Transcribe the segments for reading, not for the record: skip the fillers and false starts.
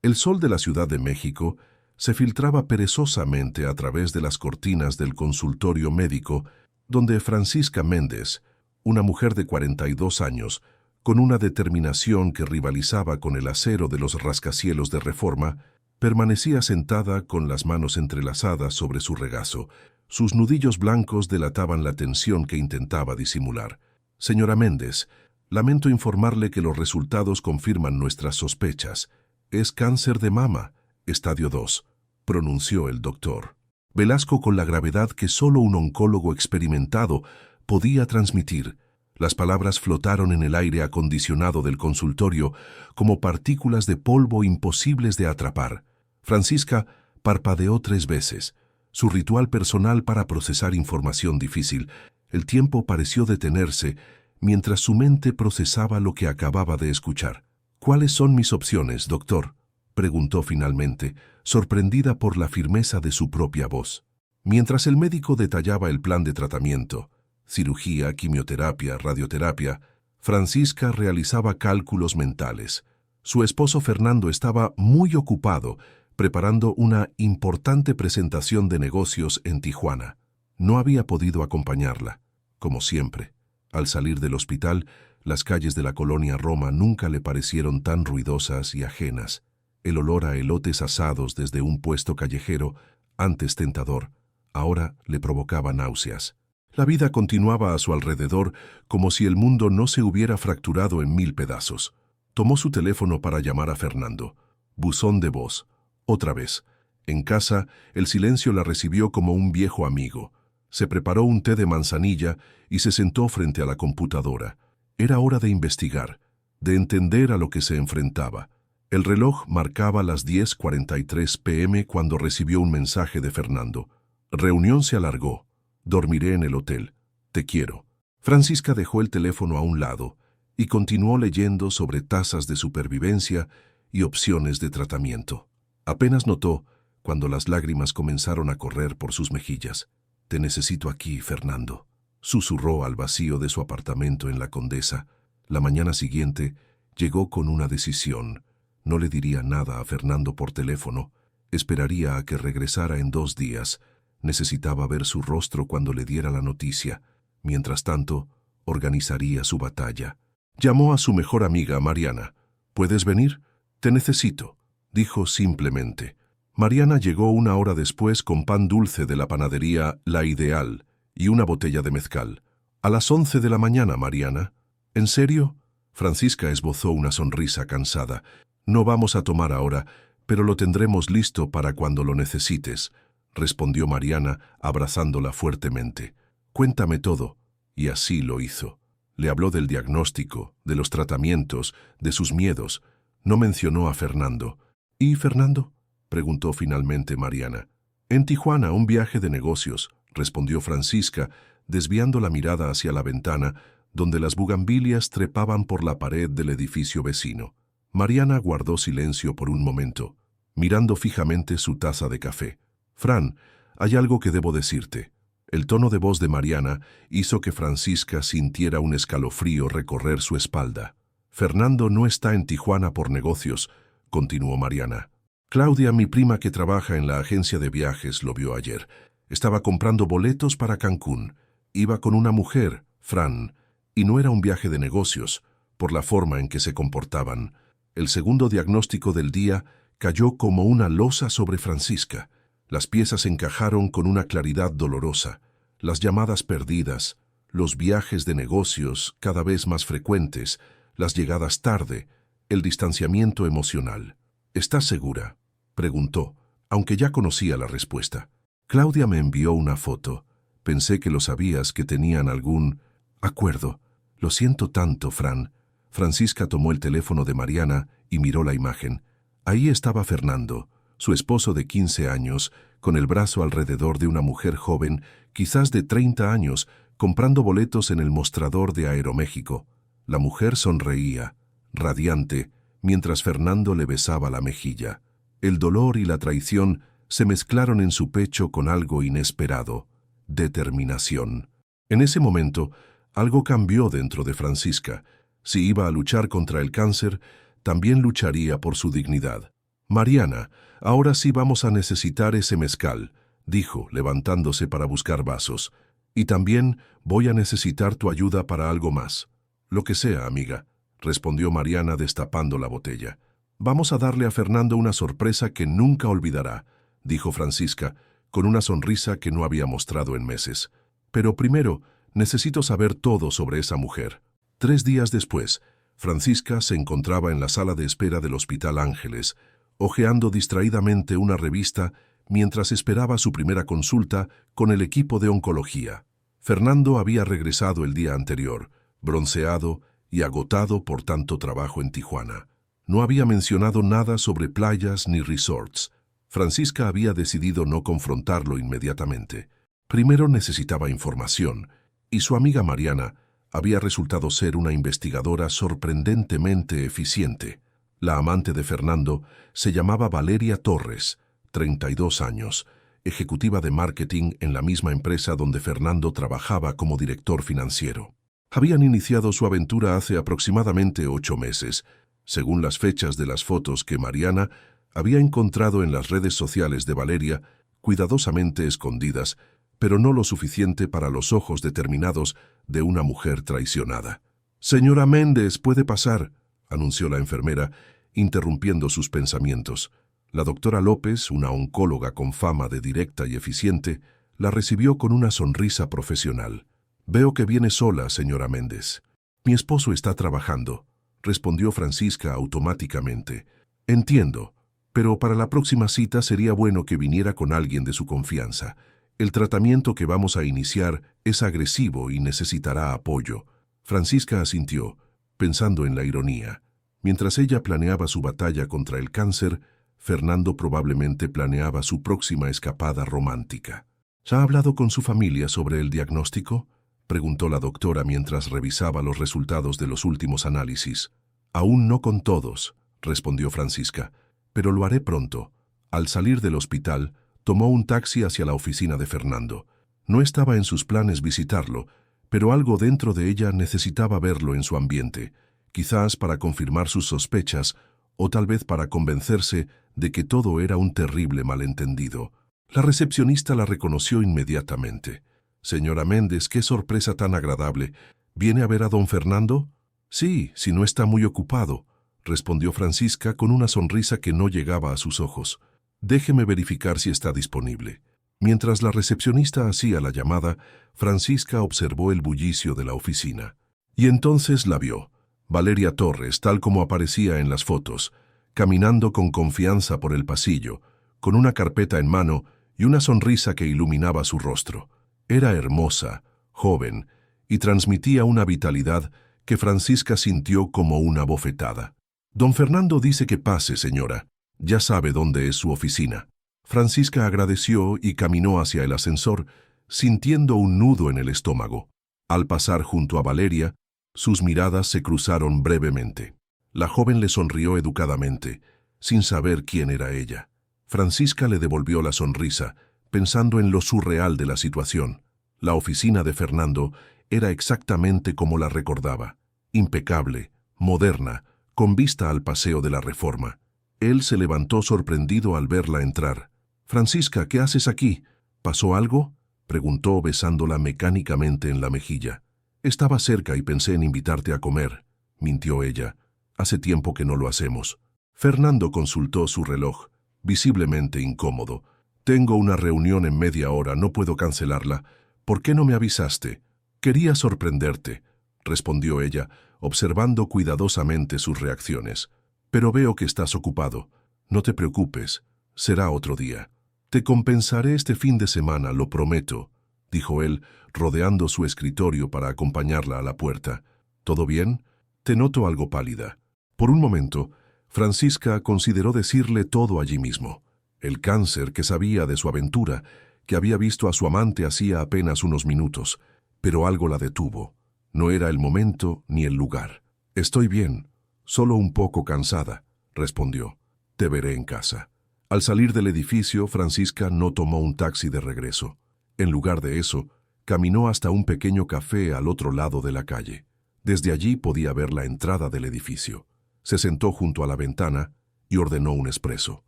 El sol de la Ciudad de México se filtraba perezosamente a través de las cortinas del consultorio médico, donde Francisca Méndez, una mujer de 42 años, con una determinación que rivalizaba con el acero de los rascacielos de Reforma, permanecía sentada con las manos entrelazadas sobre su regazo. Sus nudillos blancos delataban la tensión que intentaba disimular. «Señora Méndez, lamento informarle que los resultados confirman nuestras sospechas. Es cáncer de mama, estadio 2, pronunció el doctor. Velasco con la gravedad que solo un oncólogo experimentado podía transmitir. Las palabras flotaron en el aire acondicionado del consultorio como partículas de polvo imposibles de atrapar. Francisca parpadeó 3 veces, su ritual personal para procesar información difícil. El tiempo pareció detenerse mientras su mente procesaba lo que acababa de escuchar. «¿Cuáles son mis opciones, doctor?», preguntó finalmente, sorprendida por la firmeza de su propia voz. Mientras el médico detallaba el plan de tratamiento, cirugía, quimioterapia, radioterapia, Francisca realizaba cálculos mentales. Su esposo Fernando estaba muy ocupado preparando una importante presentación de negocios en Tijuana. No había podido acompañarla, como siempre. Al salir del hospital, las calles de la colonia Roma nunca le parecieron tan ruidosas y ajenas. El olor a elotes asados desde un puesto callejero, antes tentador, ahora le provocaba náuseas. La vida continuaba a su alrededor como si el mundo no se hubiera fracturado en 1000 pedazos. Tomó su teléfono para llamar a Fernando. Buzón de voz. Otra vez. En casa, el silencio la recibió como un viejo amigo. Se preparó un té de manzanilla y se sentó frente a la computadora. Era hora de investigar, de entender a lo que se enfrentaba. El reloj marcaba las 10:43 p.m. cuando recibió un mensaje de Fernando. Reunión se alargó. Dormiré en el hotel. Te quiero. Francisca dejó el teléfono a un lado y continuó leyendo sobre tasas de supervivencia y opciones de tratamiento. Apenas notó cuando las lágrimas comenzaron a correr por sus mejillas. «Te necesito aquí, Fernando», susurró al vacío de su apartamento en La Condesa. La mañana siguiente llegó con una decisión. No le diría nada a Fernando por teléfono. Esperaría a que regresara en 2 días. Necesitaba ver su rostro cuando le diera la noticia. Mientras tanto, organizaría su batalla. Llamó a su mejor amiga, Mariana. «¿Puedes venir? Te necesito», dijo simplemente. Mariana llegó 1 hora después con pan dulce de la panadería La Ideal y una botella de mezcal. «A las 11 de la mañana, Mariana». «¿En serio?». Francisca esbozó una sonrisa cansada. «No vamos a tomar ahora, pero lo tendremos listo para cuando lo necesites», respondió Mariana, abrazándola fuertemente. «Cuéntame todo». Y así lo hizo. Le habló del diagnóstico, de los tratamientos, de sus miedos. No mencionó a Fernando. «¿Y Fernando?», preguntó finalmente Mariana. «En Tijuana, un viaje de negocios», respondió Francisca, desviando la mirada hacia la ventana, donde las bugambilias trepaban por la pared del edificio vecino. Mariana guardó silencio por un momento, mirando fijamente su taza de café. «Fran, hay algo que debo decirte». El tono de voz de Mariana hizo que Francisca sintiera un escalofrío recorrer su espalda. «Fernando no está en Tijuana por negocios», continuó Mariana. «Claudia, mi prima que trabaja en la agencia de viajes, lo vio ayer. Estaba comprando boletos para Cancún. Iba con una mujer, Fran, y no era un viaje de negocios, por la forma en que se comportaban». El segundo diagnóstico del día cayó como una losa sobre Francisca. Las piezas encajaron con una claridad dolorosa. Las llamadas perdidas, los viajes de negocios cada vez más frecuentes, las llegadas tarde, el distanciamiento emocional. «¿Estás segura?», preguntó, aunque ya conocía la respuesta. «Claudia me envió una foto. Pensé que lo sabías, que tenían algún acuerdo. Lo siento tanto, Fran». Francisca tomó el teléfono de Mariana y miró la imagen. Ahí estaba Fernando, su esposo de 15 años, con el brazo alrededor de una mujer joven, quizás de 30 años, comprando boletos en el mostrador de Aeroméxico. La mujer sonreía, radiante, mientras Fernando le besaba la mejilla. El dolor y la traición se mezclaron en su pecho con algo inesperado: determinación. En ese momento, algo cambió dentro de Francisca. Si iba a luchar contra el cáncer, también lucharía por su dignidad. Mariana, ahora sí vamos a necesitar ese mezcal, dijo, levantándose para buscar vasos. Y también voy a necesitar tu ayuda para algo más. Lo que sea, amiga, respondió Mariana destapando la botella. Vamos a darle a Fernando una sorpresa que nunca olvidará, dijo Francisca, con una sonrisa que no había mostrado en meses. Pero primero, necesito saber todo sobre esa mujer. 3 días después, Francisca se encontraba en la sala de espera del Hospital Ángeles, hojeando distraídamente una revista mientras esperaba su primera consulta con el equipo de oncología. Fernando había regresado el día anterior, bronceado y agotado por tanto trabajo en Tijuana. No había mencionado nada sobre playas ni resorts. Francisca había decidido no confrontarlo inmediatamente. Primero necesitaba información, y su amiga Mariana había resultado ser una investigadora sorprendentemente eficiente. La amante de Fernando se llamaba Valeria Torres, 32 años, ejecutiva de marketing en la misma empresa donde Fernando trabajaba como director financiero. Habían iniciado su aventura hace aproximadamente 8 meses, según las fechas de las fotos que Mariana había encontrado en las redes sociales de Valeria, cuidadosamente escondidas, pero no lo suficiente para los ojos determinados de una mujer traicionada. «Señora Méndez, puede pasar», anunció la enfermera, interrumpiendo sus pensamientos. La doctora López, una oncóloga con fama de directa y eficiente, la recibió con una sonrisa profesional. «Veo que viene sola, señora Méndez». «Mi esposo está trabajando», respondió Francisca automáticamente. «Entiendo, pero para la próxima cita sería bueno que viniera con alguien de su confianza. El tratamiento que vamos a iniciar es agresivo y necesitará apoyo». Francisca asintió, pensando en la ironía. Mientras ella planeaba su batalla contra el cáncer, Fernando probablemente planeaba su próxima escapada romántica. «¿Ha hablado con su familia sobre el diagnóstico?», preguntó la doctora mientras revisaba los resultados de los últimos análisis. «Aún no con todos», respondió Francisca, «pero lo haré pronto». Al salir del hospital, tomó un taxi hacia la oficina de Fernando. No estaba en sus planes visitarlo, pero algo dentro de ella necesitaba verlo en su ambiente, quizás para confirmar sus sospechas o tal vez para convencerse de que todo era un terrible malentendido. La recepcionista la reconoció inmediatamente. «Señora Méndez, qué sorpresa tan agradable. ¿Viene a ver a don Fernando?» «Sí, si no está muy ocupado», respondió Francisca con una sonrisa que no llegaba a sus ojos. «Déjeme verificar si está disponible». Mientras la recepcionista hacía la llamada, Francisca observó el bullicio de la oficina. Y entonces la vio. Valeria Torres, tal como aparecía en las fotos, caminando con confianza por el pasillo, con una carpeta en mano y una sonrisa que iluminaba su rostro. Era hermosa, joven, y transmitía una vitalidad que Francisca sintió como una bofetada. «Don Fernando dice que pase, señora. Ya sabe dónde es su oficina». Francisca agradeció y caminó hacia el ascensor, sintiendo un nudo en el estómago. Al pasar junto a Valeria, sus miradas se cruzaron brevemente. La joven le sonrió educadamente, sin saber quién era ella. Francisca le devolvió la sonrisa, pensando en lo surreal de la situación. La oficina de Fernando era exactamente como la recordaba, impecable, moderna, con vista al Paseo de la Reforma. Él se levantó sorprendido al verla entrar. «Francisca, ¿qué haces aquí? ¿Pasó algo?», preguntó besándola mecánicamente en la mejilla. «Estaba cerca y pensé en invitarte a comer», mintió ella. «Hace tiempo que no lo hacemos». Fernando consultó su reloj, visiblemente incómodo. «Tengo una reunión en media hora, no puedo cancelarla. ¿Por qué no me avisaste?» «Quería sorprenderte», respondió ella, observando cuidadosamente sus reacciones. «Pero veo que estás ocupado. No te preocupes, será otro día». «Te compensaré este fin de semana, lo prometo», dijo él, rodeando su escritorio para acompañarla a la puerta. «¿Todo bien? Te noto algo pálida». Por un momento, Francisca consideró decirle todo allí mismo. El cáncer que sabía de su aventura, que había visto a su amante hacía apenas unos minutos, pero algo la detuvo. No era el momento ni el lugar. «Estoy bien, solo un poco cansada», respondió. «Te veré en casa». Al salir del edificio, Francisca no tomó un taxi de regreso. En lugar de eso, caminó hasta un pequeño café al otro lado de la calle. Desde allí podía ver la entrada del edificio. Se sentó junto a la ventana y y ordenó un espresso.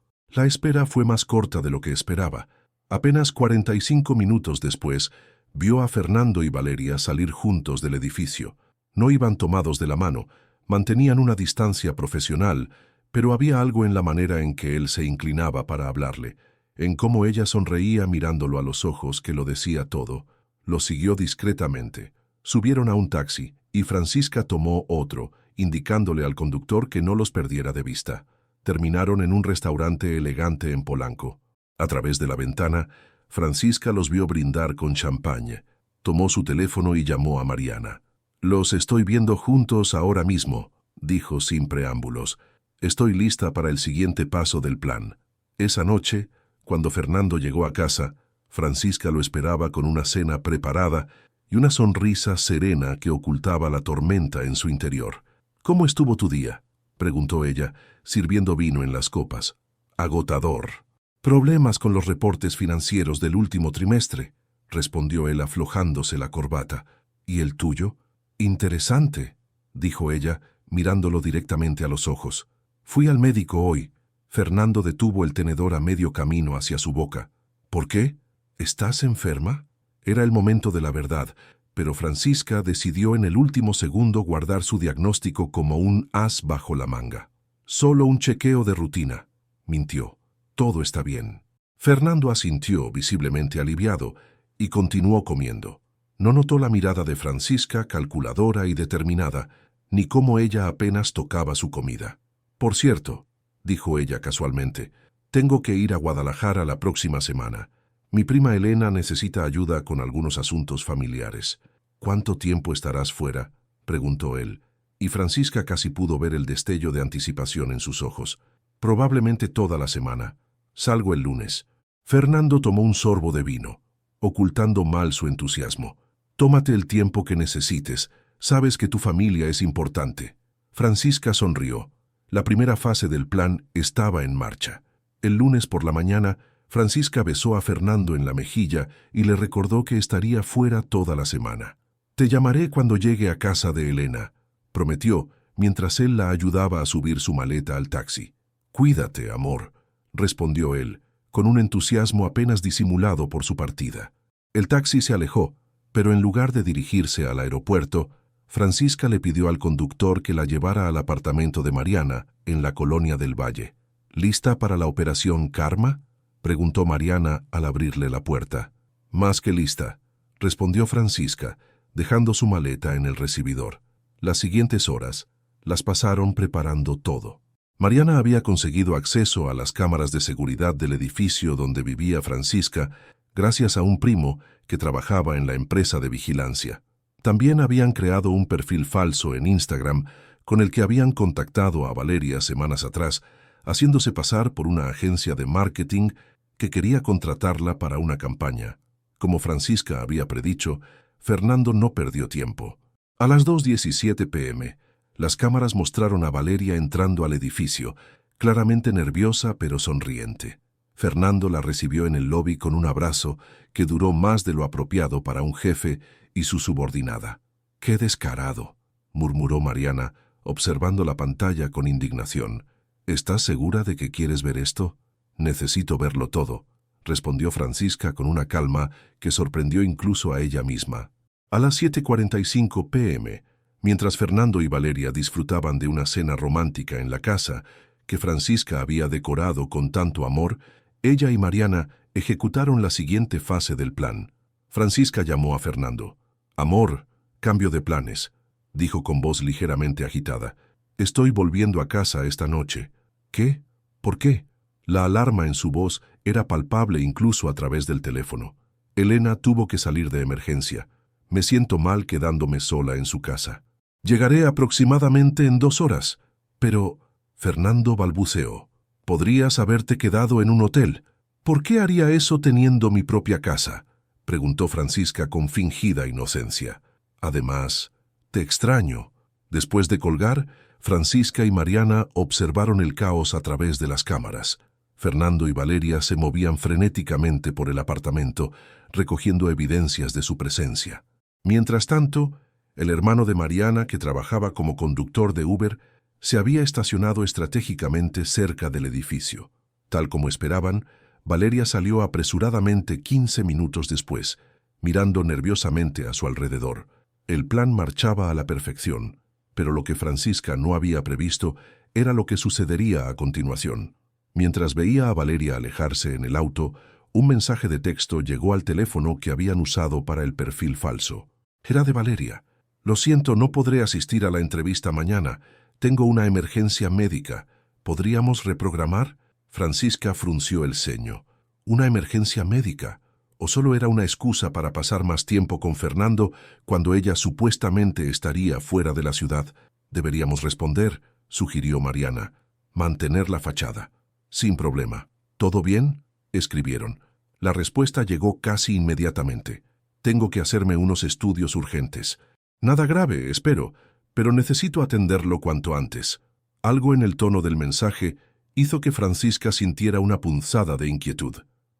La espera fue más corta de lo que esperaba. Apenas 45 minutos después, vio a Fernando y Valeria salir juntos del edificio. No iban tomados de la mano, mantenían una distancia profesional, pero había algo en la manera en que él se inclinaba para hablarle, en cómo ella sonreía mirándolo a los ojos que lo decía todo. Lo siguió discretamente. Subieron a un taxi y Francisca tomó otro, indicándole al conductor que no los perdiera de vista. Terminaron en un restaurante elegante en Polanco. A través de la ventana, Francisca los vio brindar con champagne. Tomó su teléfono y llamó a Mariana. «Los estoy viendo juntos ahora mismo», dijo sin preámbulos. «Estoy lista para el siguiente paso del plan». Esa noche, cuando Fernando llegó a casa, Francisca lo esperaba con una cena preparada y una sonrisa serena que ocultaba la tormenta en su interior. «¿Cómo estuvo tu día?», preguntó ella, sirviendo vino en las copas. «Agotador. Problemas con los reportes financieros del último trimestre», respondió él aflojándose la corbata. «¿Y el tuyo?». «Interesante», dijo ella, mirándolo directamente a los ojos. «Fui al médico hoy». Fernando detuvo el tenedor a medio camino hacia su boca. «¿Por qué? ¿Estás enferma?». Era el momento de la verdad, pero Francisca decidió en el último segundo guardar su diagnóstico como un as bajo la manga. «Solo un chequeo de rutina», mintió. «Todo está bien». Fernando asintió, visiblemente aliviado, y continuó comiendo. No notó la mirada de Francisca, calculadora y determinada, ni cómo ella apenas tocaba su comida. «Por cierto», dijo ella casualmente, «tengo que ir a Guadalajara la próxima semana. Mi prima Elena necesita ayuda con algunos asuntos familiares». «¿Cuánto tiempo estarás fuera?», preguntó él, y Francisca casi pudo ver el destello de anticipación en sus ojos. «Probablemente toda la semana. Salgo el lunes». Fernando tomó un sorbo de vino, ocultando mal su entusiasmo. «Tómate el tiempo que necesites. Sabes que tu familia es importante». Francisca sonrió. La primera fase del plan estaba en marcha. El lunes por la mañana, Francisca besó a Fernando en la mejilla y le recordó que estaría fuera toda la semana. «Te llamaré cuando llegue a casa de Elena», prometió, mientras él la ayudaba a subir su maleta al taxi. «Cuídate, amor», respondió él, con un entusiasmo apenas disimulado por su partida. El taxi se alejó, pero en lugar de dirigirse al aeropuerto, Francisca le pidió al conductor que la llevara al apartamento de Mariana, en la Colonia del Valle. «¿Lista para la operación Karma?», preguntó Mariana al abrirle la puerta. «Más que lista», respondió Francisca, dejando su maleta en el recibidor. Las siguientes horas las pasaron preparando todo. Mariana había conseguido acceso a las cámaras de seguridad del edificio donde vivía Francisca gracias a un primo que trabajaba en la empresa de vigilancia. También habían creado un perfil falso en Instagram con el que habían contactado a Valeria semanas atrás, haciéndose pasar por una agencia de marketing que quería contratarla para una campaña. Como Francisca había predicho, Fernando no perdió tiempo. A las 2:17 p.m., las cámaras mostraron a Valeria entrando al edificio, claramente nerviosa pero sonriente. Fernando la recibió en el lobby con un abrazo que duró más de lo apropiado para un jefe y su subordinada. «¡Qué descarado!», murmuró Mariana, observando la pantalla con indignación. «¿Estás segura de que quieres ver esto?». «Necesito verlo todo», respondió Francisca con una calma que sorprendió incluso a ella misma. A las 7:45 p.m., mientras Fernando y Valeria disfrutaban de una cena romántica en la casa que Francisca había decorado con tanto amor, ella y Mariana ejecutaron la siguiente fase del plan. Francisca llamó a Fernando. «Amor, cambio de planes», dijo con voz ligeramente agitada. «Estoy volviendo a casa esta noche». «¿Qué? ¿Por qué?». La alarma en su voz era palpable incluso a través del teléfono. «Elena tuvo que salir de emergencia. Me siento mal quedándome sola en su casa». «Llegaré aproximadamente en 2 horas». «Pero», Fernando balbuceó, «podrías haberte quedado en un hotel». «¿Por qué haría eso teniendo mi propia casa?», preguntó Francisca con fingida inocencia. «Además, te extraño». Después de colgar, Francisca y Mariana observaron el caos a través de las cámaras. Fernando y Valeria se movían frenéticamente por el apartamento, recogiendo evidencias de su presencia. Mientras tanto, el hermano de Mariana, que trabajaba como conductor de Uber, Se había estacionado estratégicamente cerca del edificio. Tal como esperaban, Valeria salió apresuradamente 15 minutos después, mirando nerviosamente a su alrededor. El plan marchaba a la perfección, pero lo que Francisca no había previsto era lo que sucedería a continuación. Mientras veía a Valeria alejarse en el auto, un mensaje de texto llegó al teléfono que habían usado para el perfil falso. Era de Valeria. «Lo siento, no podré asistir a la entrevista mañana. Tengo una emergencia médica. ¿Podríamos reprogramar?» Francisca frunció el ceño. ¿Una emergencia médica? ¿O solo era una excusa para pasar más tiempo con Fernando cuando ella supuestamente estaría fuera de la ciudad? «Deberíamos responder», sugirió Mariana. «Mantener la fachada». «Sin problema». «¿Todo bien?», escribieron. La respuesta llegó casi inmediatamente. «Tengo que hacerme unos estudios urgentes». «Nada grave, espero, pero necesito atenderlo cuanto antes». Algo en el tono del mensaje hizo que Francisca sintiera una punzada de inquietud.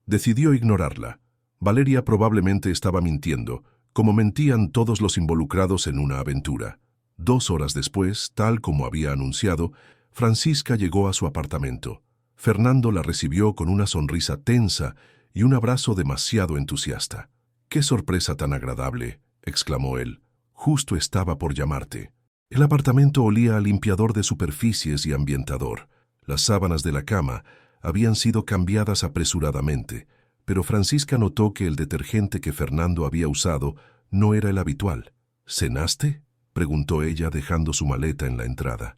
Decidió ignorarla. Valeria probablemente estaba mintiendo, como mentían todos los involucrados en una aventura. 2 horas después, tal como había anunciado, Francisca llegó a su apartamento. Fernando la recibió con una sonrisa tensa y un abrazo demasiado entusiasta. «¡Qué sorpresa tan agradable!», exclamó él. «Justo estaba por llamarte». El apartamento olía a limpiador de superficies y ambientador. Las sábanas de la cama habían sido cambiadas apresuradamente, pero Francisca notó que el detergente que Fernando había usado no era el habitual. «¿Cenaste?», preguntó ella dejando su maleta en la entrada.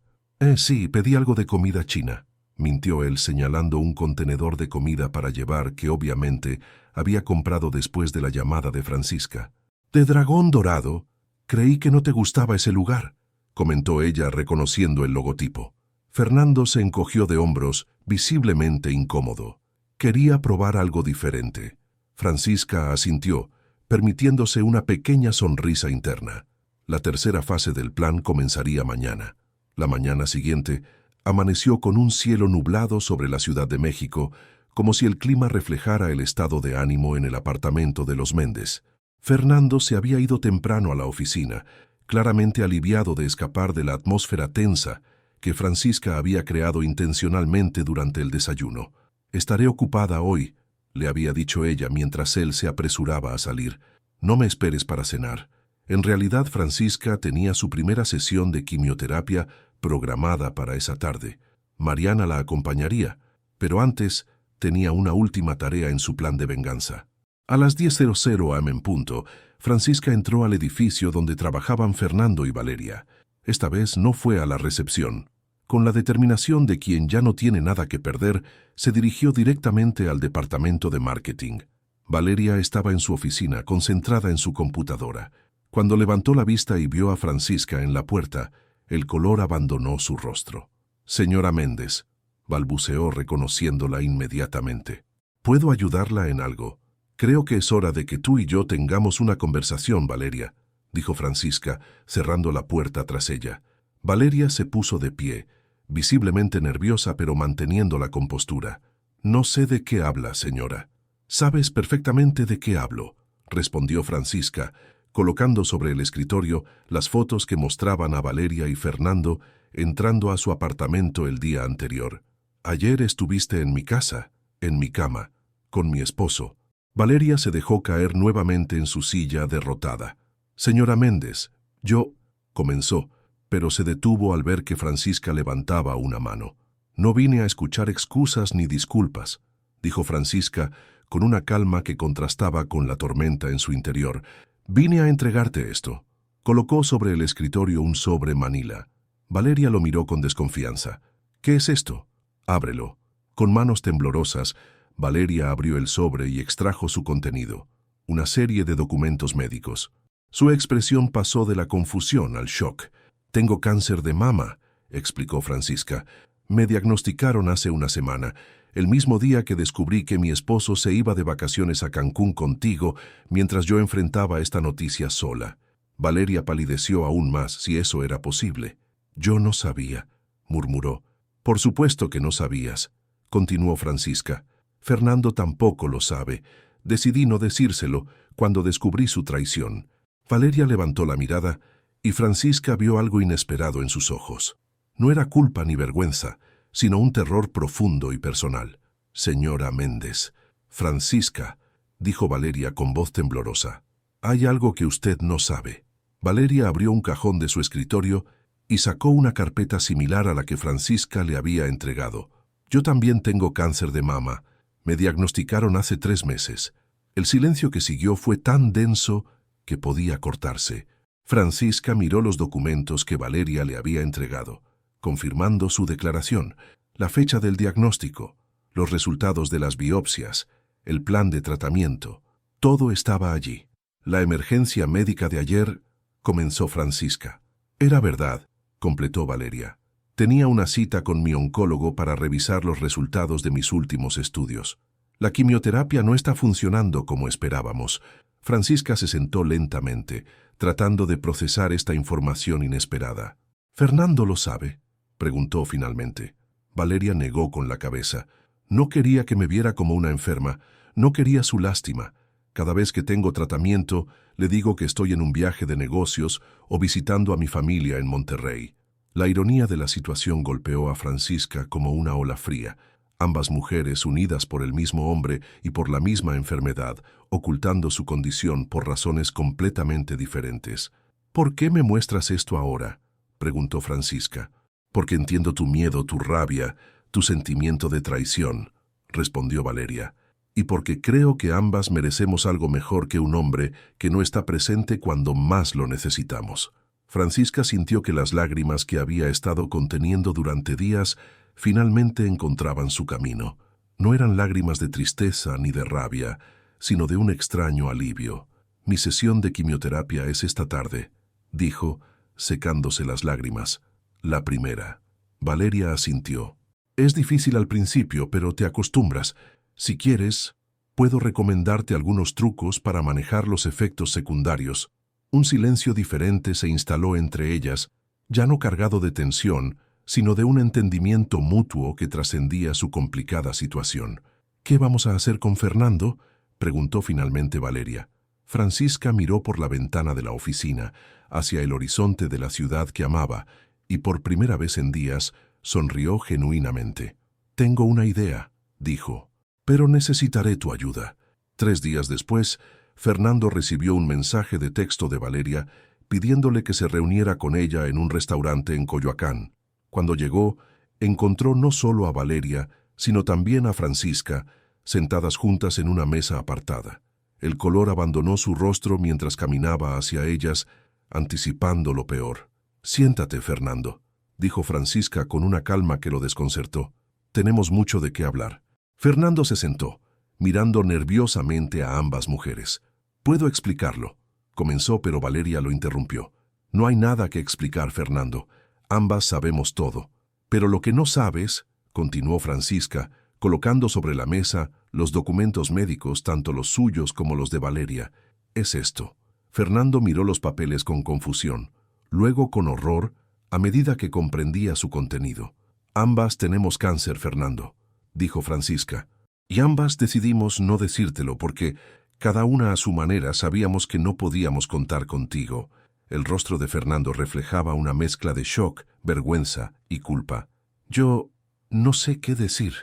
Sí, pedí algo de comida china», mintió él señalando un contenedor de comida para llevar que obviamente había comprado después de la llamada de Francisca. «¿De Dragón Dorado? Creí que no te gustaba ese lugar», comentó ella reconociendo el logotipo. Fernando se encogió de hombros, visiblemente incómodo. Quería probar algo diferente. Francisca asintió, permitiéndose una pequeña sonrisa interna. La tercera fase del plan comenzaría mañana. La mañana siguiente, amaneció con un cielo nublado sobre la Ciudad de México, como si el clima reflejara el estado de ánimo en el apartamento de los Méndez. Fernando se había ido temprano a la oficina, claramente aliviado de escapar de la atmósfera tensa que Francisca había creado intencionalmente durante el desayuno. «Estaré ocupada hoy», le había dicho ella mientras él se apresuraba a salir. «No me esperes para cenar». En realidad, Francisca tenía su primera sesión de quimioterapia programada para esa tarde. Mariana la acompañaría, pero antes tenía una última tarea en su plan de venganza. A las 10:00 am en punto, Francisca entró al edificio donde trabajaban Fernando y Valeria. Esta vez no fue a la recepción. Con la determinación de quien ya no tiene nada que perder, se dirigió directamente al departamento de marketing. Valeria estaba en su oficina, concentrada en su computadora. Cuando levantó la vista y vio a Francisca en la puerta, el color abandonó su rostro. «Señora Méndez», balbuceó reconociéndola inmediatamente. «¿Puedo ayudarla en algo? Creo que es hora de que tú y yo tengamos una conversación, Valeria», dijo Francisca, cerrando la puerta tras ella. Valeria se puso de pie, visiblemente nerviosa pero manteniendo la compostura. «No sé de qué habla, señora». «Sabes perfectamente de qué hablo», respondió Francisca, colocando sobre el escritorio las fotos que mostraban a Valeria y Fernando entrando a su apartamento el día anterior. «Ayer estuviste en mi casa, en mi cama, con mi esposo». Valeria se dejó caer nuevamente en su silla derrotada. «Señora Méndez, yo…», comenzó, pero se detuvo al ver que Francisca levantaba una mano. «No vine a escuchar excusas ni disculpas», dijo Francisca con una calma que contrastaba con la tormenta en su interior. «Vine a entregarte esto». Colocó sobre el escritorio un sobre manila. Valeria lo miró con desconfianza. «¿Qué es esto?». «Ábrelo». Con manos temblorosas, Valeria abrió el sobre y extrajo su contenido, una serie de documentos médicos. Su expresión pasó de la confusión al shock. «Tengo cáncer de mama», explicó Francisca. «Me diagnosticaron hace una semana, el mismo día que descubrí que mi esposo se iba de vacaciones a Cancún contigo mientras yo enfrentaba esta noticia sola». Valeria palideció aún más, si eso era posible. «Yo no sabía», murmuró. «Por supuesto que no sabías», continuó Francisca. «Fernando tampoco lo sabe. Decidí no decírselo cuando descubrí su traición». Valeria levantó la mirada y Francisca vio algo inesperado en sus ojos. No era culpa ni vergüenza, sino un terror profundo y personal. Señora Méndez. Francisca, dijo Valeria con voz temblorosa. Hay algo que usted no sabe. Valeria abrió un cajón de su escritorio y sacó una carpeta similar a la que Francisca le había entregado. Yo también tengo cáncer de mama. Me diagnosticaron hace 3 meses. El silencio que siguió fue tan denso que podía cortarse. Francisca miró los documentos que Valeria le había entregado, confirmando su declaración, la fecha del diagnóstico, los resultados de las biopsias, el plan de tratamiento. Todo estaba allí. La emergencia médica de ayer, comenzó Francisca. Era verdad, completó Valeria. Tenía una cita con mi oncólogo para revisar los resultados de mis últimos estudios. La quimioterapia no está funcionando como esperábamos. Francisca se sentó lentamente, tratando de procesar esta información inesperada. ¿Fernando lo sabe?, preguntó finalmente. Valeria negó con la cabeza. No quería que me viera como una enferma, no quería su lástima. Cada vez que tengo tratamiento, le digo que estoy en un viaje de negocios o visitando a mi familia en Monterrey. La ironía de la situación golpeó a Francisca como una ola fría. Ambas mujeres unidas por el mismo hombre y por la misma enfermedad, ocultando su condición por razones completamente diferentes. ¿Por qué me muestras esto ahora?, preguntó Francisca. Porque entiendo tu miedo, tu rabia, tu sentimiento de traición, respondió Valeria. Y porque creo que ambas merecemos algo mejor que un hombre que no está presente cuando más lo necesitamos. Francisca sintió que las lágrimas que había estado conteniendo durante días finalmente encontraban su camino. No eran lágrimas de tristeza ni de rabia, sino de un extraño alivio. Mi sesión de quimioterapia es esta tarde, dijo, secándose las lágrimas. La primera. Valeria asintió. Es difícil al principio, pero te acostumbras. Si quieres, puedo recomendarte algunos trucos para manejar los efectos secundarios. Un silencio diferente se instaló entre ellas, ya no cargado de tensión, sino de un entendimiento mutuo que trascendía su complicada situación. ¿Qué vamos a hacer con Fernando?, preguntó finalmente Valeria. Francisca miró por la ventana de la oficina, hacia el horizonte de la ciudad que amaba, y por primera vez en días sonrió genuinamente. Tengo una idea, dijo, pero necesitaré tu ayuda. 3 días después, Fernando recibió un mensaje de texto de Valeria pidiéndole que se reuniera con ella en un restaurante en Coyoacán. Cuando llegó, encontró no solo a Valeria, sino también a Francisca, sentadas juntas en una mesa apartada. El color abandonó su rostro mientras caminaba hacia ellas, anticipando lo peor. «Siéntate, Fernando», dijo Francisca con una calma que lo desconcertó. «Tenemos mucho de qué hablar». Fernando se sentó, mirando nerviosamente a ambas mujeres. «Puedo explicarlo», comenzó, pero Valeria lo interrumpió. «No hay nada que explicar, Fernando. Ambas sabemos todo. Pero lo que no sabes», continuó Francisca, colocando sobre la mesa los documentos médicos, tanto los suyos como los de Valeria, «es esto». Fernando miró los papeles con confusión, luego con horror, a medida que comprendía su contenido. «Ambas tenemos cáncer, Fernando», dijo Francisca, «y ambas decidimos no decírtelo porque, cada una a su manera, sabíamos que no podíamos contar contigo». El rostro de Fernando reflejaba una mezcla de shock, vergüenza y culpa. «Yo no sé qué decir»,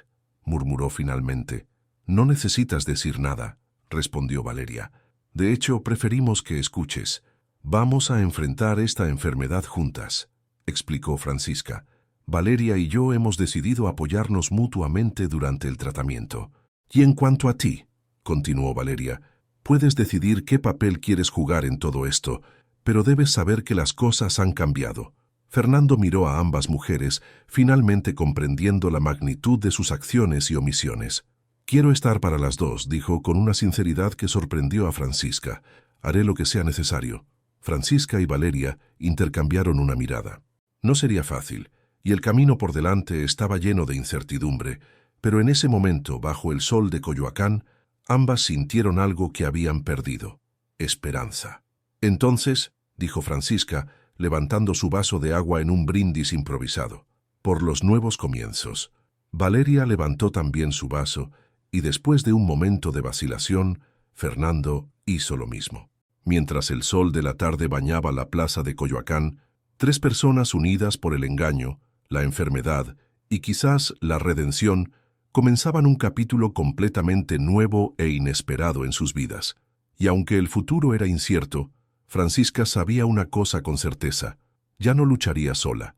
murmuró finalmente. «No necesitas decir nada», respondió Valeria. «De hecho, preferimos que escuches. Vamos a enfrentar esta enfermedad juntas», explicó Francisca. «Valeria y yo hemos decidido apoyarnos mutuamente durante el tratamiento. Y en cuanto a ti», continuó Valeria, «puedes decidir qué papel quieres jugar en todo esto, pero debes saber que las cosas han cambiado». Fernando miró a ambas mujeres, finalmente comprendiendo la magnitud de sus acciones y omisiones. «Quiero estar para las dos», dijo con una sinceridad que sorprendió a Francisca. «Haré lo que sea necesario». Francisca y Valeria intercambiaron una mirada. No sería fácil, y el camino por delante estaba lleno de incertidumbre, pero en ese momento, bajo el sol de Coyoacán, ambas sintieron algo que habían perdido: esperanza. «Entonces», dijo Francisca, levantando su vaso de agua en un brindis improvisado, «por los nuevos comienzos». Valeria levantó también su vaso, y después de un momento de vacilación, Fernando hizo lo mismo. Mientras el sol de la tarde bañaba la plaza de Coyoacán, 3 personas unidas por el engaño, la enfermedad y quizás la redención comenzaban un capítulo completamente nuevo e inesperado en sus vidas. Y aunque el futuro era incierto, Francisca sabía una cosa con certeza: ya no lucharía sola.